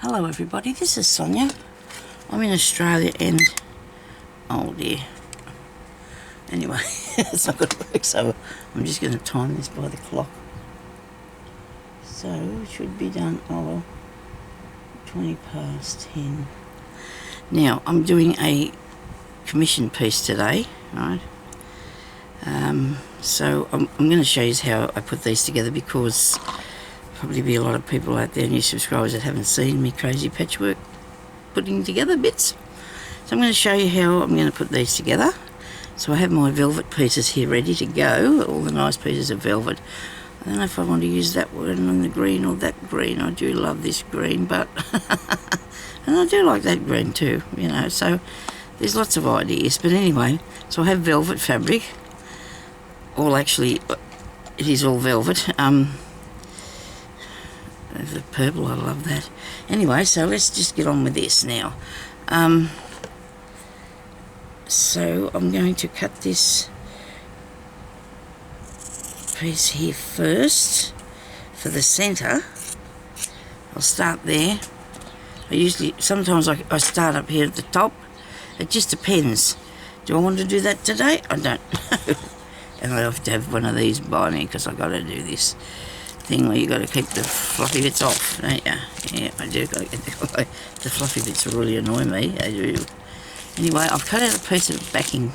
Hello everybody, this is Sonia. I'm in Australia and, oh dear, anyway, it's not going to work, so I'm just going to time this by the clock. So it should be done, 20 past 10. Now I'm doing a commission piece today, right? So I'm going to show you how I put these together, because probably be a lot of people out there, new subscribers, that haven't seen me crazy patchwork putting together bits. So I'm going to show you how I'm going to put these together. So I have my velvet pieces here ready to go, all the nice pieces of velvet. I don't know if I want to use that one on the green or that green. I do love this green, but and I do like that green too, you know, so there's lots of ideas. But anyway, so I have velvet fabric, all actually, it is all velvet. The purple, I love that. Anyway, so let's just get on with this now. So I'm going to cut this piece here first for the centre. I'll start there. Sometimes I start up here at the top. It just depends. Do I want to do that today? I don't know. And I have to have one of these by me, because I've got to do this thing where you got to keep the fluffy bits off, don't you? Yeah, I do. The fluffy bits really annoy me. I do. Anyway, I've cut out a piece of backing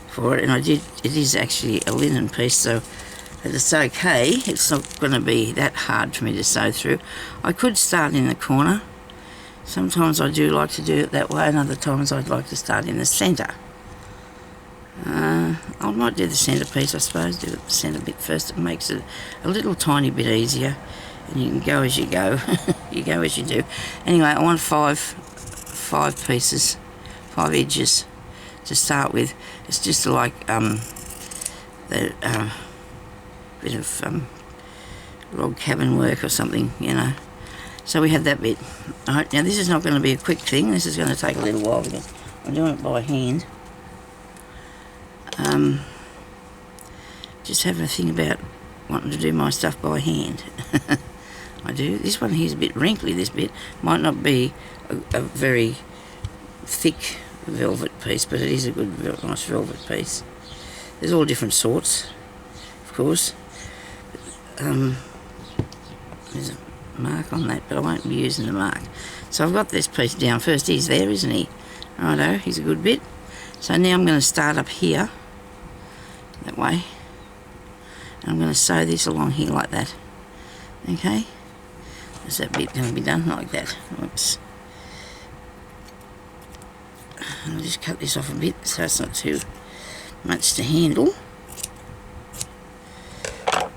for it, and it is actually a linen piece, so it's okay. It's not going to be that hard for me to sew through. I could start in the corner. Sometimes I do like to do it that way, and other times I'd like to start in the centre. I might do the centerpiece, I suppose, do the centre bit first. It makes it a little tiny bit easier, and you can go as you go. You go as you do. Anyway, I want five pieces, 5 edges to start with. It's just like the bit of log cabin work or something, you know. So we have that bit. Alright, now this is not going to be a quick thing. This is going to take a little while, because I'm doing it by hand. Just having a thing about wanting to do my stuff by hand. I do. This one here is a bit wrinkly, this bit. Might not be a very thick velvet piece, but it is a good, nice velvet piece. There's all different sorts, of course. There's a mark on that, but I won't be using the mark. So I've got this piece down. First, he's there, isn't he? Righto, he's a good bit. So now I'm going to start up here, that way. And I'm going to sew this along here like that. Okay? Is that bit going to be done like that? Whoops. I'll just cut this off a bit so it's not too much to handle. I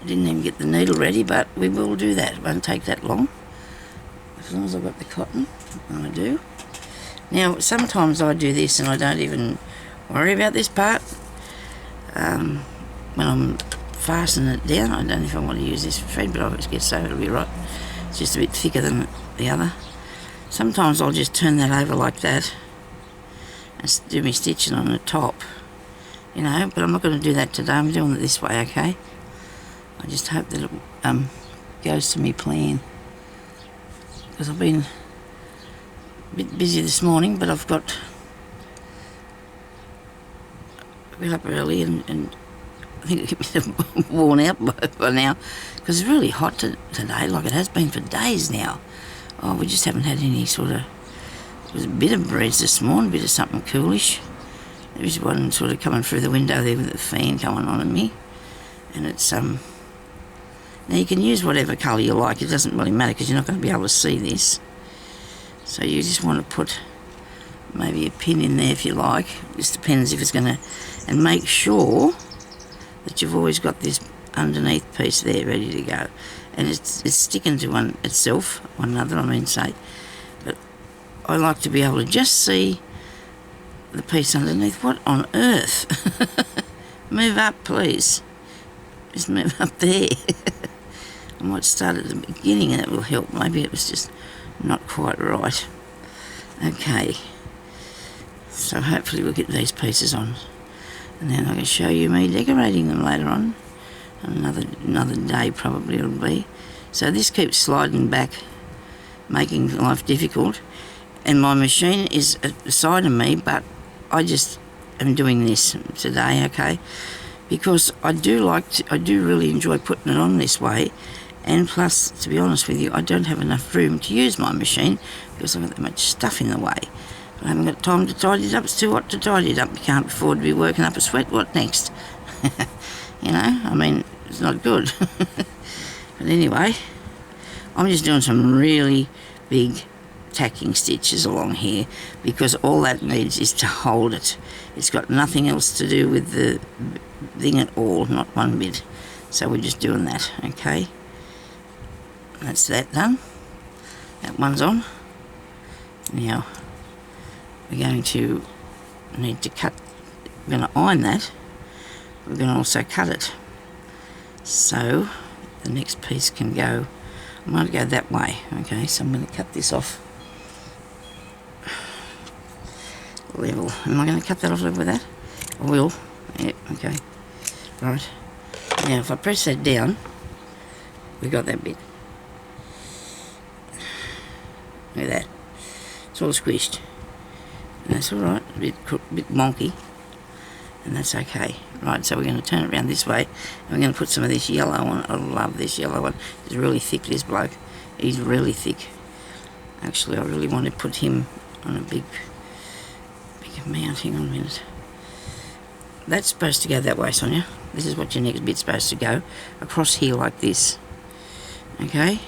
didn't even get the needle ready, but we will do that. It won't take that long. As long as I've got the cotton, I do. Now, sometimes I do this and I don't even worry about this part. When I'm fastening it down, I don't know if I want to use this thread, but I guess so, it'll be right. It's just a bit thicker than the other. Sometimes I'll just turn that over like that and do my stitching on the top, you know, but I'm not going to do that today. I'm doing it this way, okay? I just hope that it goes to me plan, because I've been a bit busy this morning, but I've got up early and I think it's a bit worn out by now, because it's really hot today, like it has been for days now. Oh, we just haven't had any sort of, it was a bit of breeze this morning, a bit of something coolish. There was one sort of coming through the window there with the fan going on in me, and it's now you can use whatever colour you like. It doesn't really matter, because you're not going to be able to see this. So you just want to put maybe a pin in there if you like. It just depends if it's going to, and make sure that you've always got this underneath piece there ready to go, and it's sticking to one another, I mean, say. But I like to be able to just see the piece underneath. What on earth? Move up, please. Just move up there. I might start at the beginning and it will help. Maybe it was just not quite right. Okay, so hopefully we'll get these pieces on, and then I can show you me decorating them later on. Another day probably it'll be. So this keeps sliding back making life difficult. And my machine is at the side of me, but I just am doing this today, okay? Because I do really enjoy putting it on this way. And plus, to be honest with you, I don't have enough room to use my machine because I've got that much stuff in the way. I haven't got time to tidy it up. It's too hot to tidy it up. You can't afford to be working up a sweat. What next? You know, I mean, it's not good. But anyway, I'm just doing some really big tacking stitches along here because all that needs is to hold it. It's got nothing else to do with the thing at all, not one bit. So we're just doing that, okay? That's that done. That one's on. Now we're going to need to cut. We're going to iron that. We're going to also cut it. So the next piece can go. I'm going to go that way. Okay, so I'm going to cut this off level. Am I going to cut that off level with that? I will. Yeah. Okay. Right. Now if I press that down, we got that bit. Look at that. It's all squished. And that's alright, a bit wonky. And that's okay. Right, so we're going to turn it around this way. And we're going to put some of this yellow on. I love this yellow one. He's really thick, this bloke. He's really thick. Actually, I really want to put him on a big amount. Hang on a minute. That's supposed to go that way, Sonia. This is what your next bit's supposed to go. Across here like this. Okay?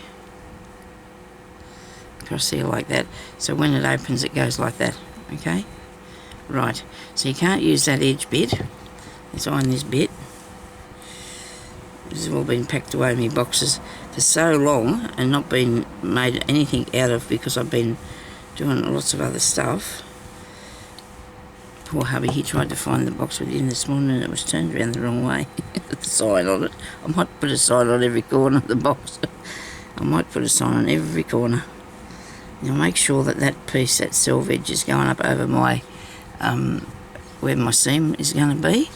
Across here like that. So when it opens, it goes like that. Okay? Right. So you can't use that edge bit. Let's iron this bit. This has all been packed away in my boxes for so long and not been made anything out of because I've been doing lots of other stuff. Poor hubby, he tried to find the box within this morning and it was turned around the wrong way. The sign on it. I might put a sign on every corner of the box. I might put a sign on every corner. Now make sure that that piece, that silver edge, is going up over my where my seam is going to be,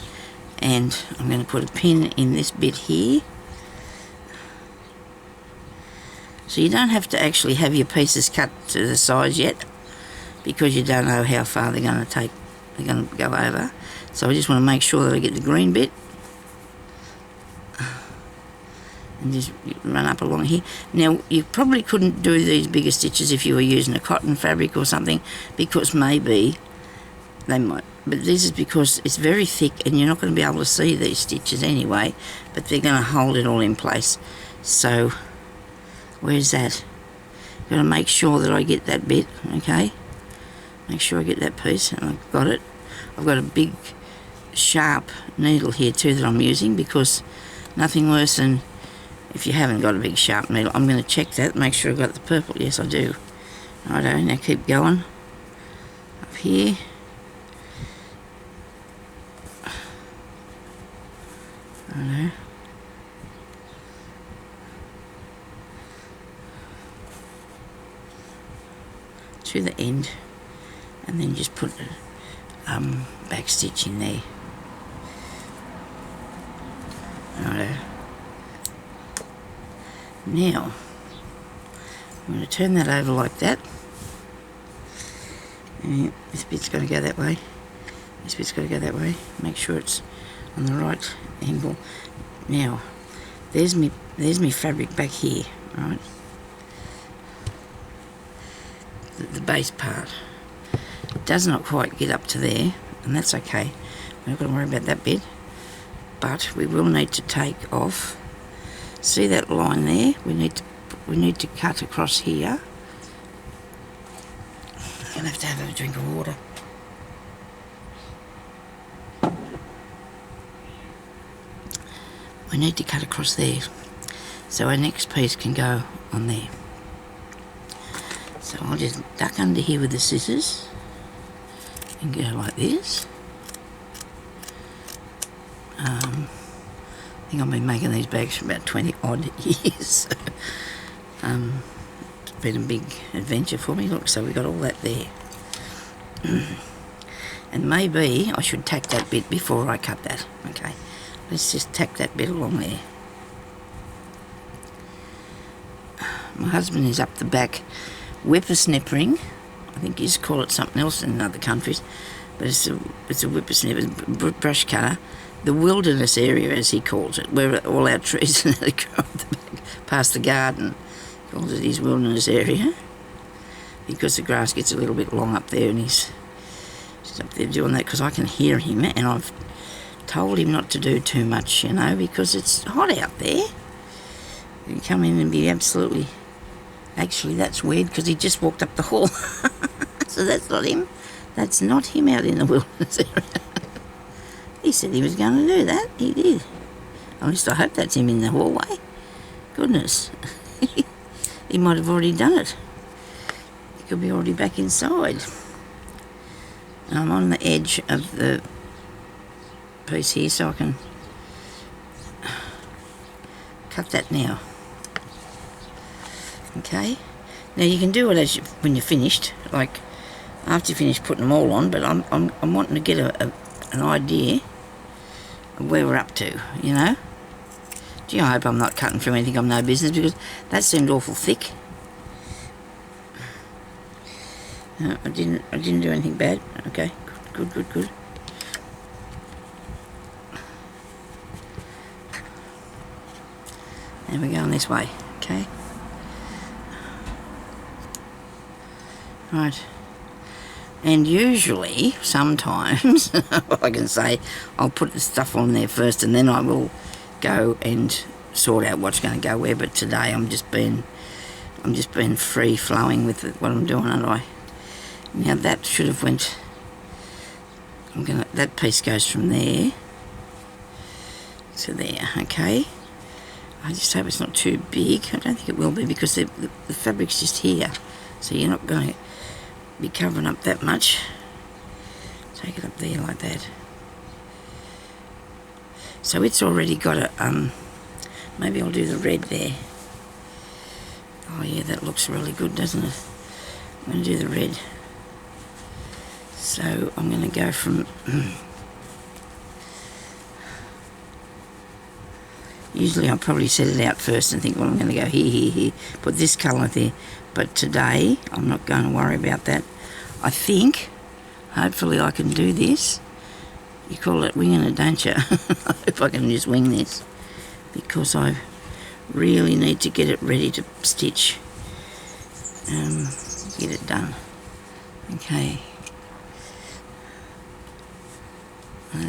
and I'm going to put a pin in this bit here. So you don't have to actually have your pieces cut to the size yet because you don't know how far they're going to go over. So I just want to make sure that I get the green bit and just run up along here. Now you probably couldn't do these bigger stitches if you were using a cotton fabric or something because maybe they might, but this is because it's very thick and you're not going to be able to see these stitches anyway, but they're going to hold it all in place. So where's that? Got to make sure that I get that bit, okay? Make sure I get that piece, and I've got it. I've got a big sharp needle here too that I'm using because nothing worse than if you haven't got a big sharp needle. I'm going to check that, make sure I've got the purple. Yes, I do. Righto, now keep going. Up here. Righto. To the end, and then just put a back stitch in there. Righto. Now I'm going to turn that over like that. And this bit's going to go that way. This bit's got to go that way. Make sure it's on the right angle. Now, there's me fabric back here, right? The base part. It does not quite get up to there, and that's okay. We're not going to worry about that bit. But we will need to take off. See that line there? We need to cut across here. I'm going to have a drink of water. We need to cut across there. So our next piece can go on there. So I'll just duck under here with the scissors and go like this. I think I've been making these bags for about 20 odd years. It's been a big adventure for me. Look, so we got all that there. And maybe I should tack that bit before I cut that. Okay, let's just tack that bit along there. My husband is up the back whippersnippering. I think you just call it something else in other countries, but it's a whippersnipper, brush cutter. The wilderness area, as he calls it, where all our trees grow up the back, past the garden. He calls it his wilderness area because the grass gets a little bit long up there, and he's up there doing that because I can hear him, and I've told him not to do too much, you know, because it's hot out there. You can come in and be absolutely... Actually, that's weird because he just walked up the hall. So that's not him. That's not him out in the wilderness area. He said he was going to do that. He did. At least I hope that's him in the hallway. Goodness. He might have already done it. He could be already back inside. I'm on the edge of the piece here so I can cut that now. Okay. Now you can do it when you're finished, like after you finish putting them all on. But I'm wanting to get an idea of where we're up to, you know. Gee, I hope I'm not cutting through anything I've no business, because that seemed awful thick. I didn't do anything bad. Okay, good. There we go on this way. Okay. Right. And usually, sometimes, I can say, I'll put the stuff on there first and then I will go and sort out what's going to go where. But today I'm just being free flowing with what I'm doing, aren't I? Now that should have went... that piece goes from there to there, okay? I just hope it's not too big. I don't think it will be, because the fabric's just here, so you're not going to be covering up that much. Take it up there like that. So it's already got a maybe I'll do the red there. Oh yeah, that looks really good, doesn't it? I'm going to do the red. So I'm going to go from usually I'll probably set it out first and think, well, I'm going to go here, put this colour there. But today, I'm not going to worry about that. I think, hopefully I can do this. You call it winging it, don't you? I hope I can just wing this, because I really need to get it ready to stitch. Get it done. Okay.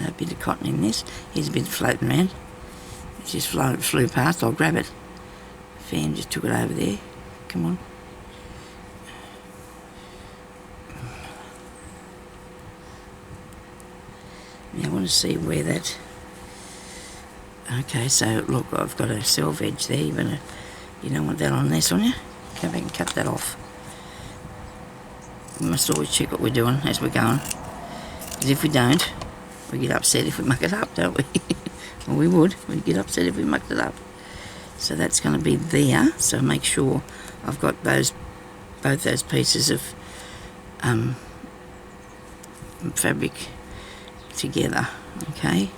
A bit of cotton in this. Here's a bit floating around. It just flew past. I'll grab it. Fan just took it over there. Come on. Now I want to see where that... Okay, so look, I've got a self edge there. You don't want that on this, on you? Go back and cut that off. We must always check what we're doing as we're going. Because if we don't, we get upset if we muck it up, don't we? Well, we would. We'd get upset if we mucked it up. So that's going to be there. So make sure I've got both those pieces of fabric together. Okay.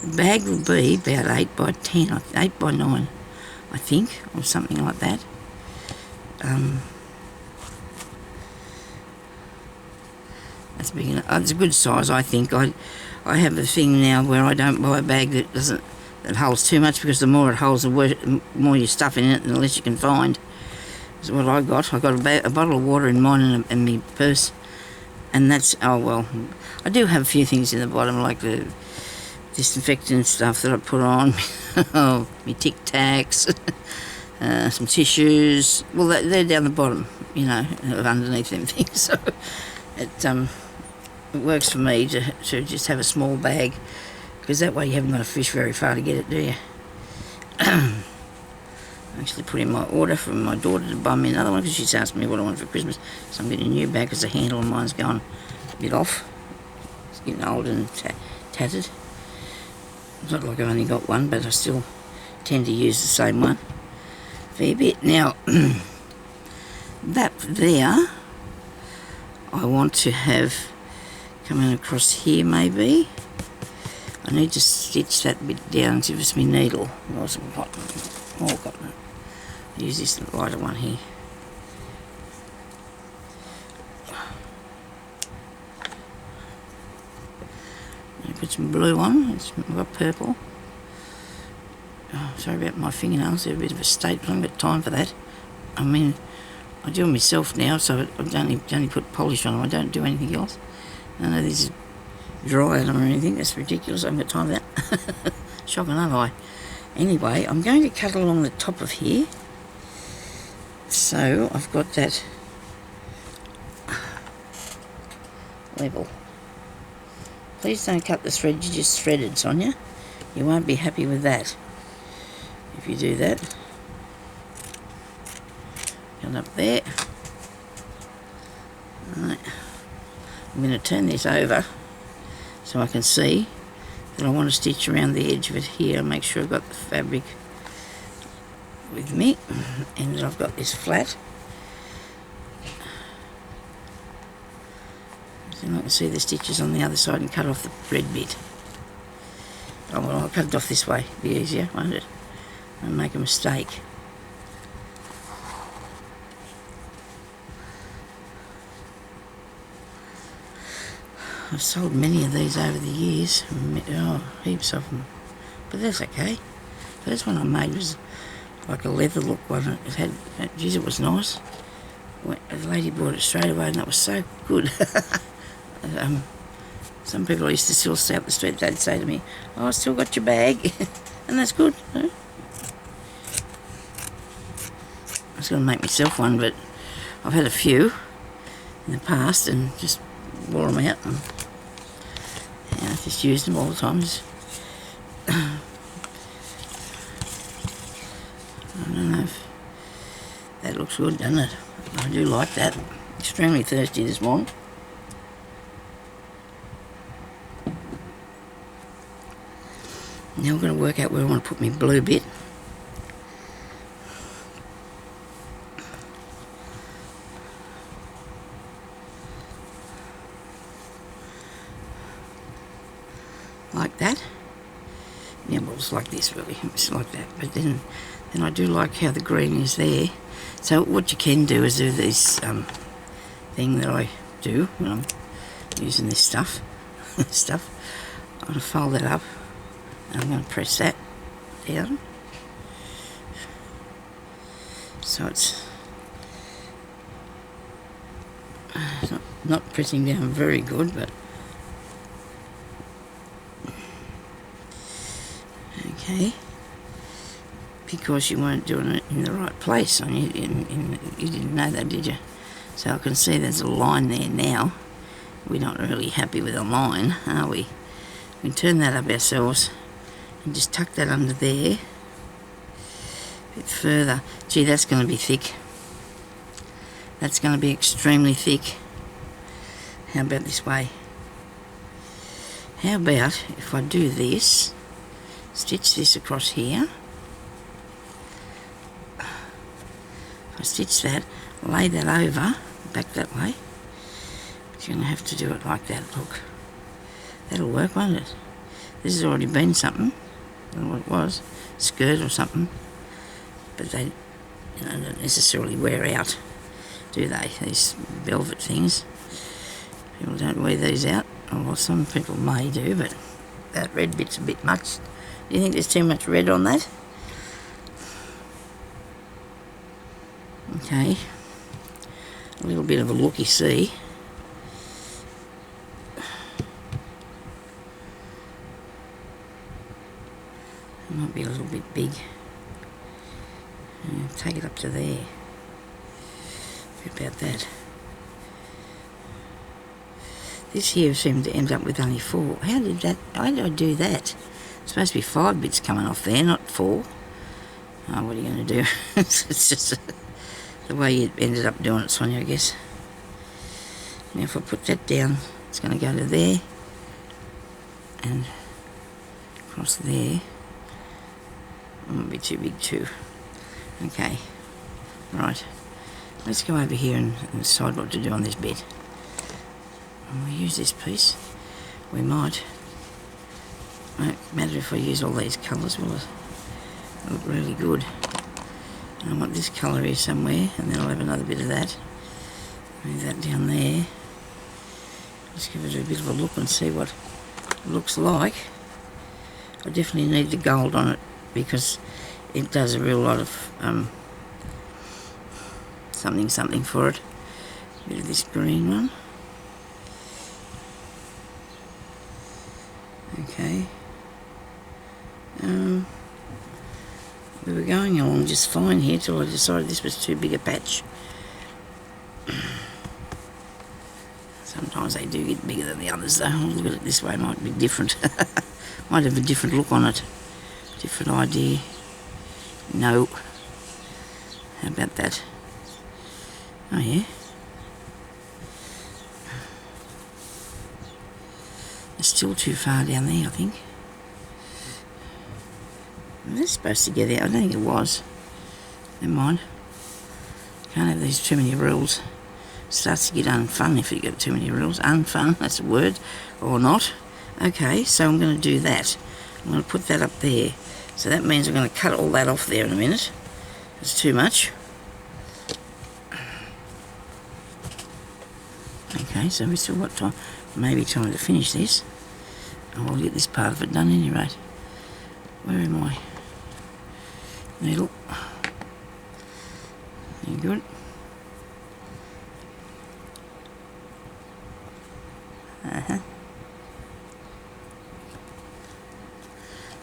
The bag will be about 8 by 10, 8 by 9, I think, or something like that. That's big enough. It's a good size, I think. I have a thing now where I don't buy a bag that holds too much, because the more it holds, the more you stuff in it, and the less you can find. That's what I got. I got a bottle of water in mine and my purse, and that's, oh well. I do have a few things in the bottom, like the disinfectant stuff that I put on, oh, my Tic Tacs, some tissues. Well, they're down the bottom, you know, underneath them things. So it works for me to just have a small bag, because that way you haven't got to fish very far to get it, do you? I actually put in my order for my daughter to buy me another one, because she's asked me what I want for Christmas. So I'm getting a new bag, because the handle on mine's going a bit off. It's getting old and tattered. It's not like I've only got one, but I still tend to use the same one a fair bit. Now, that there, I want to have coming across here maybe. I need to stitch that bit down to just my needle. Or some cotton, more cotton. I'll use this lighter one here. I'll put some blue on. I've got purple. Oh, sorry about my fingernails, they're a bit of a state, but I haven't got time for that. I mean, I do them myself now, so I only put polish on them, I don't do anything else. I know this is dry on them or anything, that's ridiculous, I haven't got time for that. Shocking, aren't I? Anyway, I'm going to cut along the top of here. So, I've got that level. Please don't cut the thread you just threaded, Sonia. You won't be happy with that. If you do that, cut up there. Right. I'm going to turn this over so I can see that I want to stitch around the edge of it here, make sure I've got the fabric with me and that I've got this flat. So I can see the stitches on the other side and cut off the red bit. Oh well, I'll cut it off this way, be easier, won't it? And make a mistake. I've sold many of these over the years, oh, heaps of them, but that's okay. The first one I made was like a leather look one. It had, geez, it was nice. A lady bought it straight away and that was so good. Some people I used to still stay up the street, they'd say to me, oh, I still got your bag, and that's good. I was going to make myself one, but I've had a few in the past and just wore them out and I just used them all the time. I don't know if that looks good, doesn't it? I do like that. Extremely thirsty this morning. Now we're going to work out where I want to put my blue bit. Like that. Yeah, well, it's like this really. It's like that. But then I do like how the green is there. So what you can do is do this thing that I do when I'm using this stuff. I'm going to fold that up. And I'm going to press that down. So it's not pressing down very good, but okay. Because you weren't doing it in the right place. You didn't know that, did you? So I can see there's a line there now. We're not really happy with a line, are we? We can turn that up ourselves and just tuck that under there a bit further. Gee, that's going to be thick. That's going to be extremely thick. How about this way? How about if I do this, stitch this across here. I stitch that, lay that over, back that way. But you're going to have to do it like that, look. That'll work, won't it? This has already been something. I don't know what it was, skirt or something. But they don't necessarily wear out, do they? These velvet things. People don't wear these out. Oh, well, some people may do, but that red bit's a bit much. Do you think there's too much red on that? Okay. A little bit of a looky-see. It might be a little bit big. Take it up to there. About that. This here seemed to end up with only 4. How did I do that? It's supposed to be 5 bits coming off there, not 4. Oh, what are you going to do? It's just the way you ended up doing it, Sonia, I guess. Now if I put that down, it's going to go to there and across there. It won't be too big too. Okay, right. Let's go over here and decide what to do on this bit. And we'll use this piece. We might. Won't matter if we use all these colours, will it? It'll look really good. And I want this colour here somewhere, and then I'll have another bit of that. Move that down there. Just give it a bit of a look and see what it looks like. I definitely need the gold on it because it does a real lot of something for it. A bit of this green one. Okay. We were going along just fine here till I decided this was too big a patch. Sometimes they do get bigger than the others though. I'll look at it this way, might be different. Might have a different look on it. Different idea. No. How about that? Oh yeah. It's still too far down there, I think. That's supposed to get out. I don't think it was. Never mind. Can't have these too many rules. It starts to get unfun if you get too many rules. Unfun, that's a word. Or not. Okay, so I'm going to do that. I'm going to put that up there. So that means I'm going to cut all that off there in a minute. It's too much. Okay, so we've still got time. Maybe time to finish this. And we'll get this part of it done anyway. Where am I? Needle. Very good.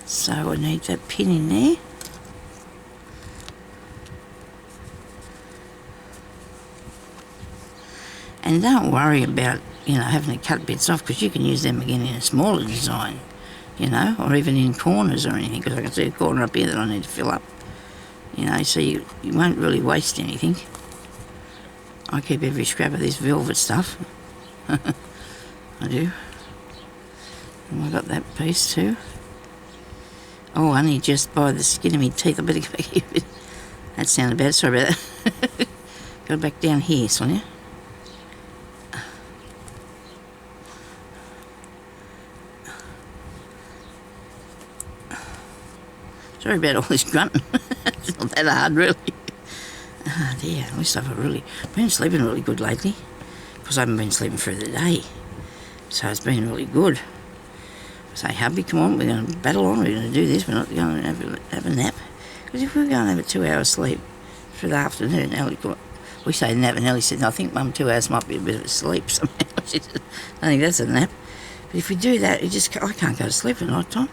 So I need that pin in there. And don't worry about, having to cut bits off because you can use them again in a smaller design, or even in corners or anything, because I can see a corner up here that I need to fill up, so you won't really waste anything. I keep every scrap of this velvet stuff. I do. And I got that piece too. Oh, only just by the skin of my teeth. I better go back here. That sounded bad. Sorry about that. Go back down here, Sonia. Sorry about all this grunting. It's not that hard, really. Oh dear, at least I've been sleeping really good lately. Because I haven't been sleeping through the day. So it's been really good. I say, hubby, come on, we're going to battle on, we're going to do this, we're not going to have a nap. Because if we're going to have a 2-hour sleep for the afternoon, we say nap, and Ellie said, no, I think Mum, 2 hours might be a bit of a sleep somehow. She said, I think that's a nap. But if we do that, I can't go to sleep at night time.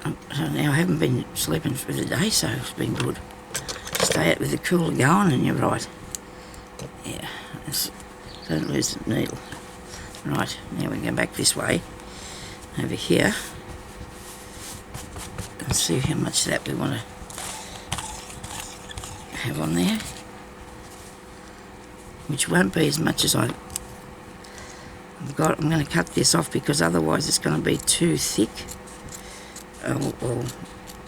So now I haven't been sleeping through the day, so it's been good. Stay out with the cooler going, and you're right. Yeah, don't lose the needle. Right, now we go back this way, over here, and see how much of that we want to have on there. Which won't be as much as I've got. I'm going to cut this off because otherwise it's going to be too thick. Or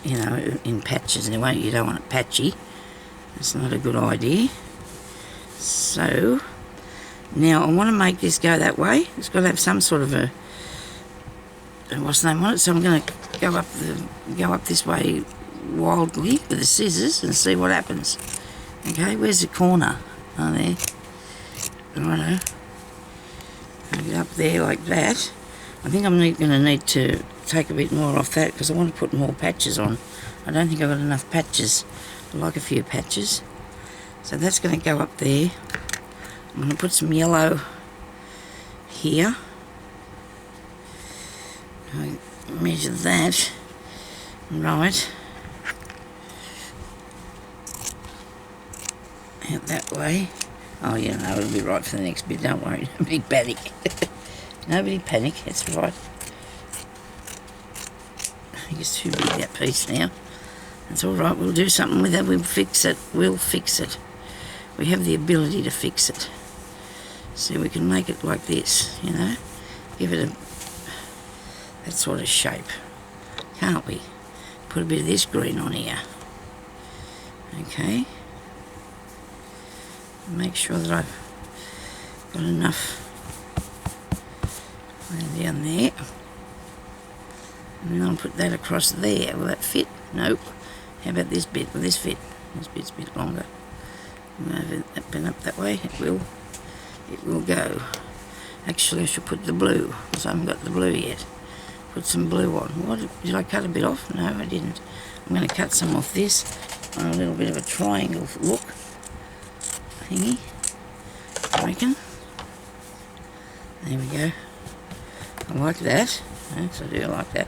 in patches anyway. You don't want it patchy. It's not a good idea. So now I want to make this go that way. It's got to have some sort of a what's the name on it. So I'm going to go up this way wildly with the scissors and see what happens. Okay, where's the corner? Oh, there. Righto. Get up there like that. I think I'm going to need to take a bit more off that because I want to put more patches on. I don't think I've got enough patches. I like a few patches. So that's going to go up there. I'm going to put some yellow here. I measure that. Right. Out that way. Oh, yeah, no, it'll be right for the next bit. Don't worry. Nobody panic. Nobody panic. That's right. I think it's too big, that piece now. That's all right. We'll do something with that. We'll fix it. We'll fix it. We have the ability to fix it. So we can make it like this, Give it that sort of shape. Can't we? Put a bit of this green on here. Okay. Make sure that I've got enough And down there. And then I'll put that across there. Will that fit? Nope. How about this bit? Will this fit? This bit's a bit longer. Move that bit up that way. It will go. Actually, I should put the blue, because I haven't got the blue yet. Put some blue on. What, did I cut a bit off? No, I didn't. I'm going to cut some off this on a little bit of a triangle look thingy, I reckon. There we go. I like that. Yes, I do like that.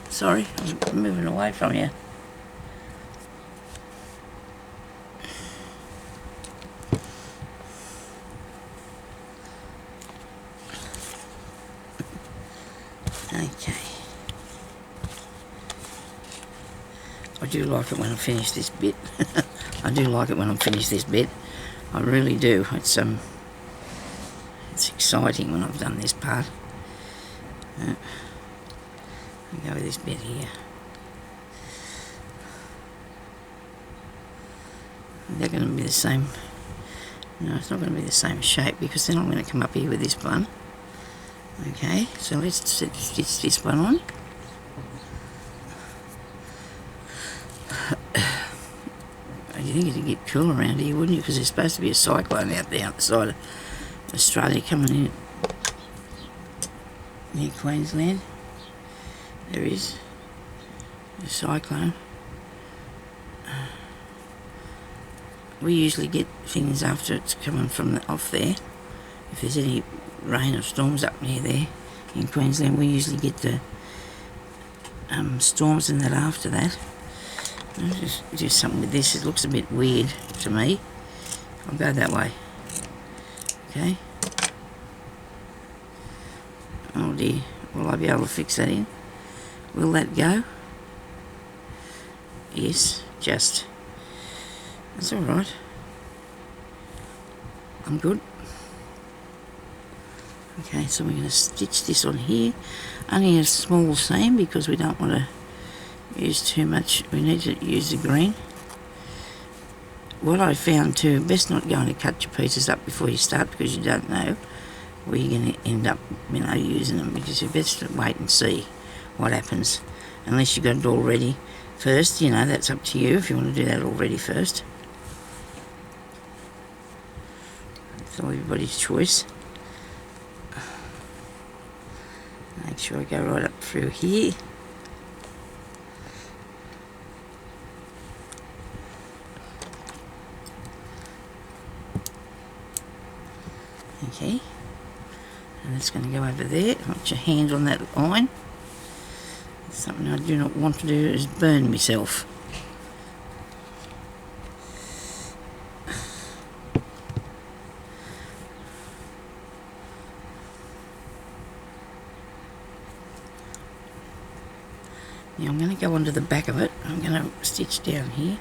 Sorry, I'm moving away from you. Okay. I do like it when I finish this bit. I do like it when I finish this bit. I really do. It's exciting when I've done this part. I'll go with this bit here. They're going to be the same. No, it's not going to be the same shape, because then I'm going to come up here with this one. Okay, so let's stitch this one on. You think it'd get cool around here, wouldn't you? Because there's supposed to be a cyclone out there outside of Australia coming in near Queensland. There is a cyclone. We usually get things after it's coming from off there. If there's any rain or storms up near there in Queensland, we usually get the storms and that after that. I'll just do something with this. It looks a bit weird to me. I'll go that way. Okay. Oh dear. Will I be able to fix that in? Will that go? Yes, just. That's alright. I'm good. Okay, so we're going to stitch this on here. Only a small seam, because we don't want to use too much. We need to use the green. What I found too, best not going to cut your pieces up before you start, because you don't know where you're going to end up, using them, because you best wait and see what happens. Unless you've got it all ready first, that's up to you if you want to do that already first. It's all everybody's choice. Make sure I go right up through here. Okay, and that's going to go over there. Put your hand on that line. Something I do not want to do is burn myself. Now I'm going to go onto the back of it. I'm going to stitch down here.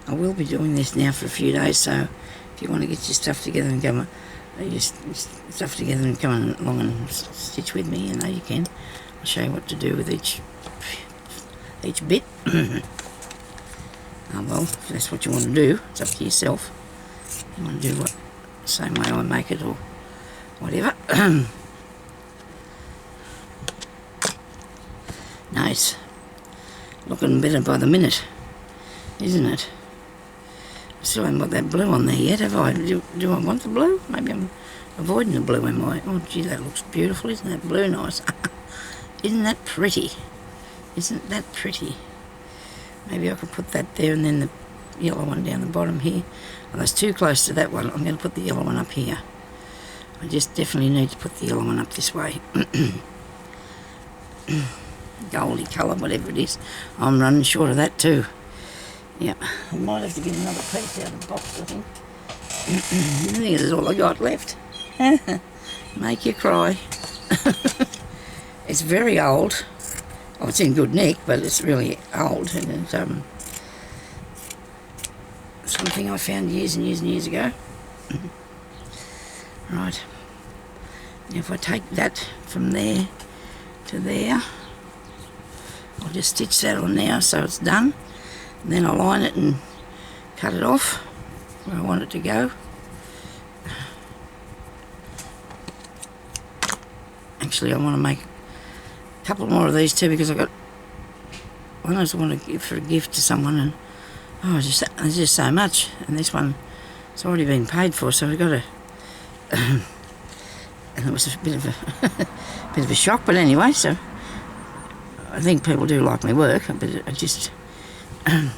I will be doing this now for a few days, so if you want to get your stuff together and come along and stitch with me, you can. I'll show you what to do with each bit. Oh well, if that's what you want to do, it's up to yourself. You want to do what the same way I make it or whatever. Nice. Looking better by the minute, isn't it? Still haven't got that blue on there yet, have I? Do I want the blue? Maybe I'm avoiding the blue, am I? Oh gee, that looks beautiful. Isn't that blue nice? Isn't that pretty? Isn't that pretty? Maybe I could put that there and then the yellow one down the bottom here. Oh, that's too close to that one. I'm going to put the yellow one up here. I just definitely need to put the yellow one up this way. Goldy colour, whatever it is. I'm running short of that too. Yeah, I might have to get another piece out of the box, I think. I think this is all I got left. Make you cry. It's very old. Oh, it's in good nick, but it's really old. And it's something I found years and years and years ago. Right. Now if I take that from there to there. I'll just stitch that on now so it's done. And then I'll line it and cut it off where I want it to go. Actually, I want to make a couple more of these too, because I've got one I just want to give for a gift to someone, and there's just so much, and this one it's already been paid for, so I've got to and it was a bit of a shock, but anyway, so I think people do like my work, but I just I'm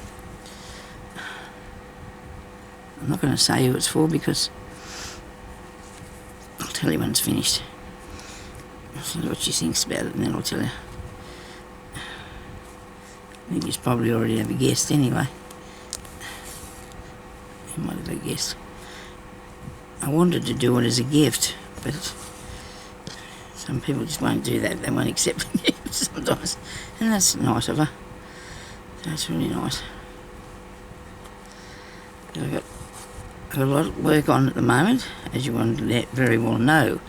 not going to say who it's for, because I'll tell you when it's finished. I'll see what she thinks about it, and then I'll tell you. I think you probably already have a guess anyway. You might have a guess. I wanted to do it as a gift, but some people just won't do that. They won't accept the gift sometimes, and that's nice of her. That's really nice. I've got a lot of work on at the moment, as you very well know.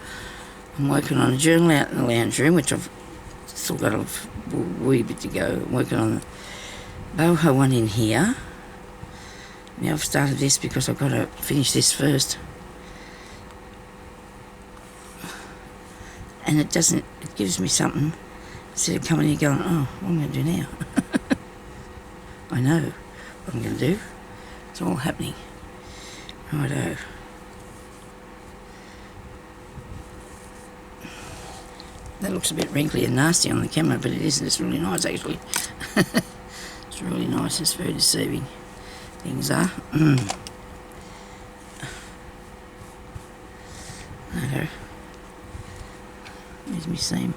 I'm working on a journal out in the lounge room, which I've still got a wee bit to go. I'm working on the boho one in here. Now I've started this because I've got to finish this first. And it gives me something, instead of coming here going, oh, what am I going to do now? I know what I'm going to do. It's all happening. Righto. That looks a bit wrinkly and nasty on the camera, but it isn't. It's really nice, actually. It's really nice. It's very deceiving. Things are. Righto. There's my seam.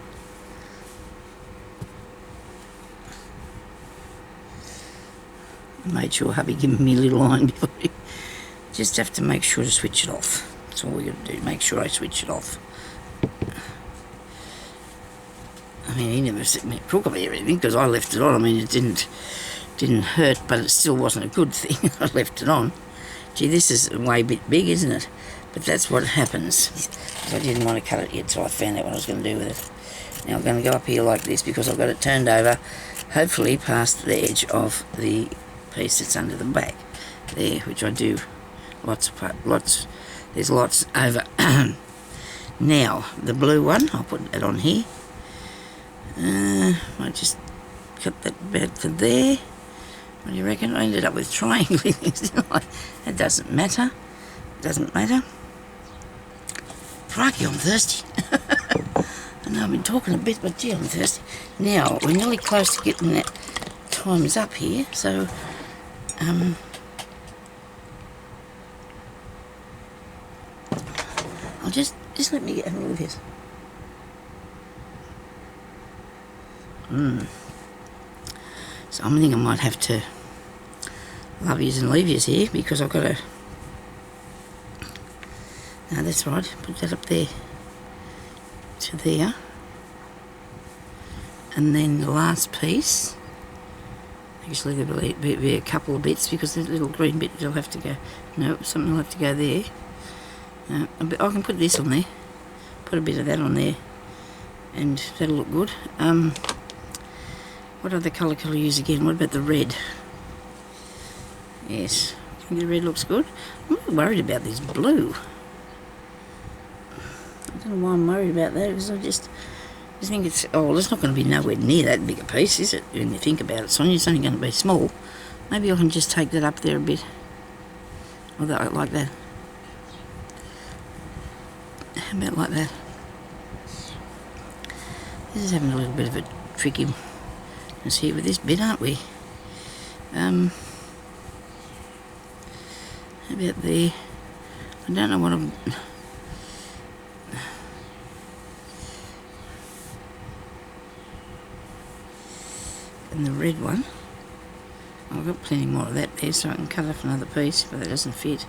I made sure hubby gave me a little line before you. Just have to make sure to switch it off. That's all we got to do. Make sure I switch it off. I mean, he never set me a crook about everything because I left it on. I mean, it didn't hurt, but it still wasn't a good thing. I left it on. Gee, this is way a bit big, isn't it? But that's what happens. I didn't want to cut it yet, so I found out what I was going to do with it. Now I'm going to go up here like this because I've got it turned over, hopefully past the edge of the piece that's under the back there, which I do lots. There's lots over. Now the blue one, I'll put that on here. I just cut that about to there. What do you reckon? I ended up with triangly things, didn't I? It doesn't matter. Doesn't matter. Crikey, I'm thirsty. I know I've been talking a bit, but gee, I'm thirsty. Now, we're nearly close to getting that times up here, so I'll just let me have a look at this. So I think I might have to love yous and leave yous here, because I've got to. No, that's right. Put that up there to there, and then the last piece. Actually, there'll be a couple of bits, because the little green bit will have to go. No, something will have to go there. I can put this on there. Put a bit of that on there, and that'll look good. What other colour can I use again? What about the red? Yes, I think the red looks good. I'm not worried about this blue. I don't know why I'm worried about that, because I just think it's... Oh, well, it's not going to be nowhere near that big a piece, is it? When you think about it, Sonia, it's only going to be small. Maybe I can just take that up there a bit. Or that, like that. How about like that? This is having a little bit of a tricky... Let's here with this bit, aren't we? How about there? I don't know what I'm... And the red one, I've got plenty more of that there, so I can cut off another piece, but that doesn't fit.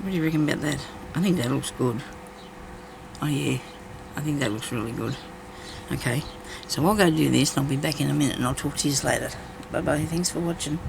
What do you reckon about that? I think that looks good. Oh yeah, I think that looks really good. Okay, so I'll go do this, and I'll be back in a minute, and I'll talk to you later. Bye bye, thanks for watching.